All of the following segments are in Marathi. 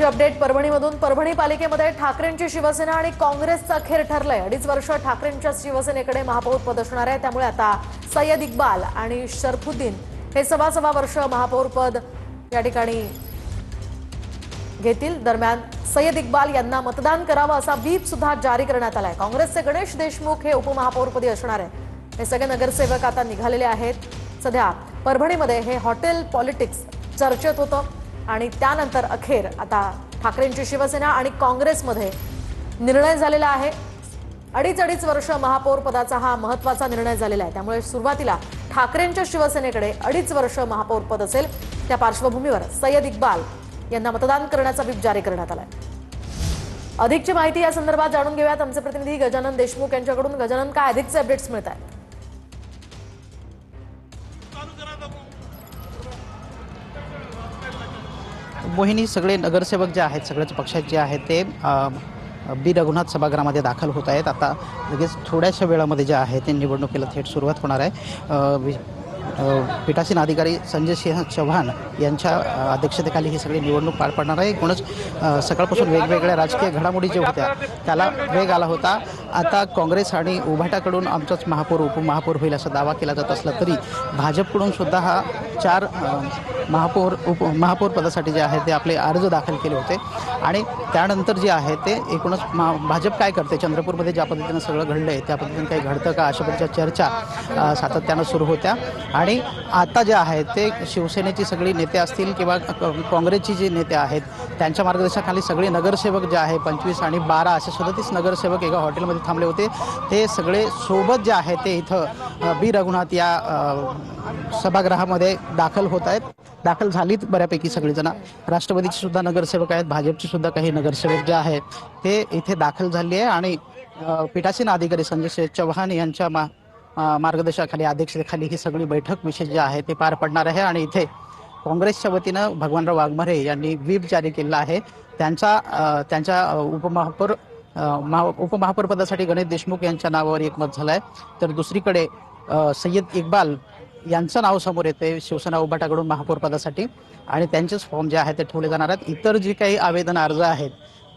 अपडेट परभणीमधून परभणी पालिकेमध्ये ठाकरेंची शिवसेना आणि काँग्रेसचा अखेर ठरलंय। 2.5 वर्ष ठाकरेंच्या शिवसेनेकडे महापौर पद असणार आहे। त्यामुळे आता सय्यद इक्बाल आणि शरफुद्दीन हे सव्वा वर्ष महापौर पद या ठिकाणी घेतील। दरम्यान सय्यद इक्बाल यांना मतदान करावं असा व्हीप सुद्धा जारी करण्यात आलाय। काँग्रेसचे गणेश देशमुख हे उपमहापौरपदी असणार आहे। हे सगळे नगरसेवक आता निघालेले आहेत। सध्या परभणीमध्ये हे हॉटेल पॉलिटिक्स चर्चेत होतं आणि त्यानंतर अखेर आता ठाकरेंची शिवसेना आणि काँग्रेसमध्ये निर्णय झालेला आहे। अडीच वर्ष महापौर पदाचा हा महत्त्वाचा निर्णय झालेला आहे। त्यामुळे सुरुवातीला ठाकरेंच्या शिवसेनेकडे 2.5 वर्ष महापौर पद असेल। त्या पार्श्वभूमीवर सय्यद इक्बाल यांना मतदान करण्याचा व्हीप जारी करण्यात आलाय। अधिकची माहिती या संदर्भात जाणून घेऊयात आमचे प्रतिनिधी गजानन देशमुख यांच्याकडून। गजानन, काय अधिकचे अपडेट्स मिळत आहेत? मोहिनी, सगळे नगरसेवक जे आहेत सगळ्याच पक्षाचे जे आहेत ते बी रघुनाथ सभागृहामध्ये दाखल होत आहेत। आता लगेच थोड्याशा वेळामध्ये जे आहे ते निवडणुकीला थेट सुरुवात होणार आहे। पीठासीन अधिकारी संजय सिंह चौहान यांच्या अध्यक्षतेखाली ही सगळी निवडणूक पार पडणार आहे। एकूणच सकाळपासून वेगवेगळ्या राजकीय घडामोडी ज्या होत्या त्याला वेग आला होता। आता काँग्रेस आणि उभाटाकडून आमचाच महापौर उपमहापौर होईल असा दावा केला जात असला तरी भाजपकडून सुद्धा हा 4 उपमहापौर पदासाठी जे आहे ते आपले अर्ज दाखल केले होते आणि त्यानंतर जे आहे ते एकूणच भाजप काय करते, चंद्रपूरमध्ये ज्या पद्धतीनं सगळं घडलं आहे त्या पद्धतीनं काही घडतं का अशा पद्धतीच्या चर्चा सातत्यानं सुरू होत्या। आणि आता जे आहे ते शिवसेनेची सगळी नेते असतील किंवा काँग्रेसची जी नेते आहेत त्यांच्या मार्गदर्शनाखाली सगळे नगरसेवक जे आहे 25 आणि 12 असे 37 नगरसेवक एका हॉटेलमध्ये थांबले होते। ते सगळे सोबत जे आहे ते इथं बी रघुनाथ या सभागृहामध्ये दाखल होत आहेत। दाखल झालीत बऱ्यापैकी सगळेजण। राष्ट्रवादीचे सुद्धा नगरसेवक आहेत, भाजपचे सुद्धा काही नगरसेवक जे आहेत ते इथे दाखल झाले आहे आणि पीठासीन अधिकारी संजय चौहान यांच्या मार्गदर्शनाखाली अध्यक्षतेखाली ही सगळी बैठक विशेष जे आहे ते पार पडणार आहे। आणि इथे काँग्रेसच्या वतीनं भगवानराव वाघमारे यांनी व्हीप जारी केला आहे। त्यांच्या उपमहापौर पदासाठी गणेश देशमुख यांच्या नावावर एकमत झालं आहे। तर दुसरीकडे सय्यद इक्बाल यांचं नाव समोर येते शिवसेना उभाटाकडून महापौर पदासाठी आणि त्यांचेच फॉर्म जे आहेत ते ठेवले जाणार आहेत। इतर जी काही आवेदन अर्ज आहेत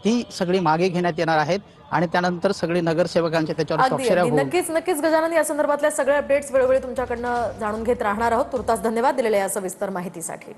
ती सगळी मागे घेण्यात येणार आहेत आणि त्यानंतर सगळे नगरसेवकांचे त्याच्यावर स्वाक्षऱ्या होऊन नक्कीच गजानन, या संदर्भातल्या सगळे अपडेट्स वेळोवेळी तुमच्याकडनं जाणून घेत राहणार आहोत। तुर्तास धन्यवाद दिलेल्या या सविस्तर माहितीसाठी।